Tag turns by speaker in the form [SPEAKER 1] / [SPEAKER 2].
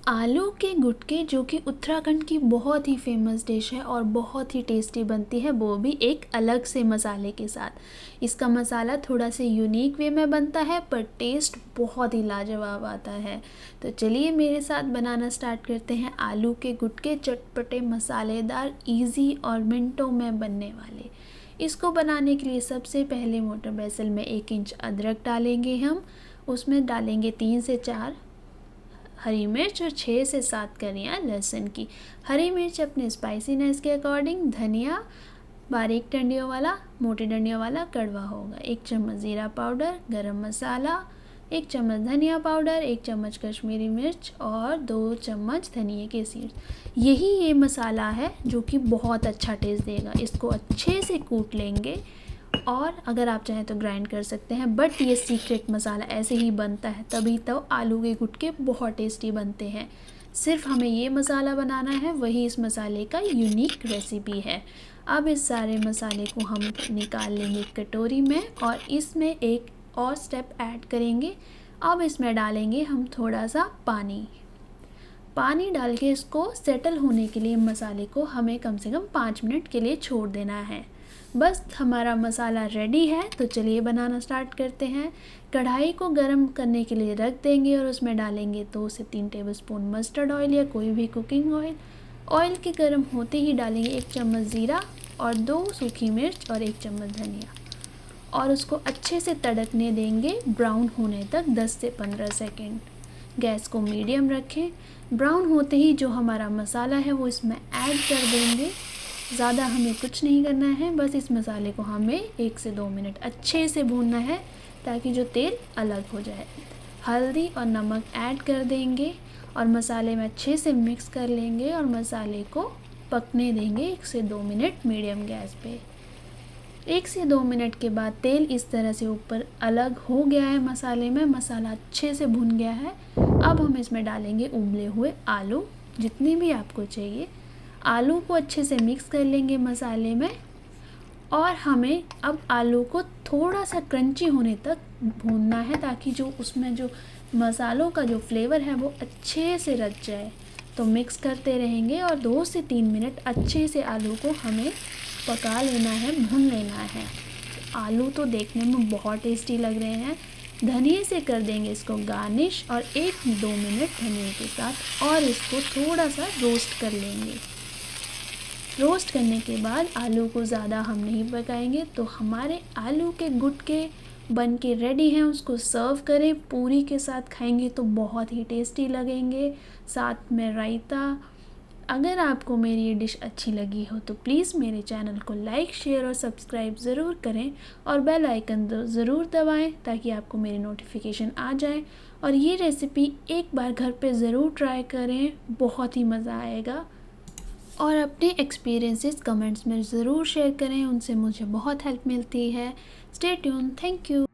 [SPEAKER 1] आलू के गुटके जो कि उत्तराखंड की बहुत ही फेमस डिश है और बहुत ही टेस्टी बनती है, वो भी एक अलग से मसाले के साथ। इसका मसाला थोड़ा से यूनिक वे में बनता है पर टेस्ट बहुत ही लाजवाब आता है। तो चलिए मेरे साथ बनाना स्टार्ट करते हैं आलू के गुटके, चटपटे मसालेदार, इजी और मिनटों में बनने वाले। इसको बनाने के लिए सबसे पहले मोटर बेसल में 1 इंच अदरक डालेंगे हम। उसमें डालेंगे 3 से 4 हरी मिर्च और 6 से 7 कलियाँ लहसुन की। हरी मिर्च अपने स्पाइसीनेस के अकॉर्डिंग, धनिया बारीक डंडियों वाला, मोटी डंडियों वाला कड़वा होगा। 1 चम्मच ज़ीरा पाउडर, गरम मसाला, 1 चम्मच धनिया पाउडर, 1 चम्मच कश्मीरी मिर्च और 2 चम्मच धनिए के सीड्स। यही ये मसाला है जो कि बहुत अच्छा टेस्ट देगा। इसको अच्छे से कूट लेंगे और अगर आप चाहें तो ग्राइंड कर सकते हैं, बट ये सीक्रेट मसाला ऐसे ही बनता है, तभी तो आलू के गुटके बहुत टेस्टी बनते हैं। सिर्फ हमें ये मसाला बनाना है, वही इस मसाले का यूनिक रेसिपी है। अब इस सारे मसाले को हम निकाल लेंगे कटोरी में और इसमें एक और स्टेप ऐड करेंगे। अब इसमें डालेंगे हम थोड़ा सा पानी डाल के इसको सेटल होने के लिए मसाले को हमें कम से कम 5 मिनट के लिए छोड़ देना है। बस हमारा मसाला रेडी है, तो चलिए बनाना स्टार्ट करते हैं। कढ़ाई को गरम करने के लिए रख देंगे और उसमें डालेंगे 2 से 3 टेबलस्पून मस्टर्ड ऑयल या कोई भी कुकिंग ऑयल। ऑयल के गर्म होते ही डालेंगे 1 चम्मच ज़ीरा और 2 सूखी मिर्च और 1 चम्मच धनिया और उसको अच्छे से तड़कने देंगे ब्राउन होने तक 10 से 15 सेकेंड। गैस को मीडियम रखें। ब्राउन होते ही जो हमारा मसाला है वो इसमें ऐड कर देंगे। ज़्यादा हमें कुछ नहीं करना है, बस इस मसाले को हमें 1 से 2 मिनट अच्छे से भूनना है ताकि जो तेल अलग हो जाए। हल्दी और नमक ऐड कर देंगे और मसाले में अच्छे से मिक्स कर लेंगे और मसाले को पकने देंगे 1 से 2 मिनट मीडियम गैस पे। 1 से 2 मिनट के बाद तेल इस तरह से ऊपर अलग हो गया है मसाले में, मसाला अच्छे से भुन गया है। अब हम इसमें डालेंगे उबले हुए आलू, जितने भी आपको चाहिए। आलू को अच्छे से मिक्स कर लेंगे मसाले में और हमें अब आलू को थोड़ा सा क्रंची होने तक भूनना है ताकि जो उसमें जो मसालों का जो फ्लेवर है वो अच्छे से रच जाए। तो मिक्स करते रहेंगे और 2 से 3 मिनट अच्छे से आलू को हमें पका लेना है, भून लेना है। आलू तो देखने में बहुत टेस्टी लग रहे हैं। धनिए से कर देंगे इसको गार्निश और 1-2 मिनट धनिए के साथ और इसको थोड़ा सा रोस्ट कर लेंगे। रोस्ट करने के बाद आलू को ज़्यादा हम नहीं पकाएंगे, तो हमारे आलू के गुटके बन के रेडी हैं। उसको सर्व करें, पूरी के साथ खाएंगे तो बहुत ही टेस्टी लगेंगे, साथ में रायता। अगर आपको मेरी ये डिश अच्छी लगी हो तो प्लीज़ मेरे चैनल को लाइक, शेयर और सब्सक्राइब ज़रूर करें और बेल आइकन ज़रूर दबाएं ताकि आपको मेरी नोटिफिकेशन आ जाए। और ये रेसिपी एक बार घर पे ज़रूर ट्राई करें, बहुत ही मज़ा आएगा। और अपने एक्सपीरियंसेस कमेंट्स में ज़रूर शेयर करें, उनसे मुझे बहुत हेल्प मिलती है। Stay tune, thank you.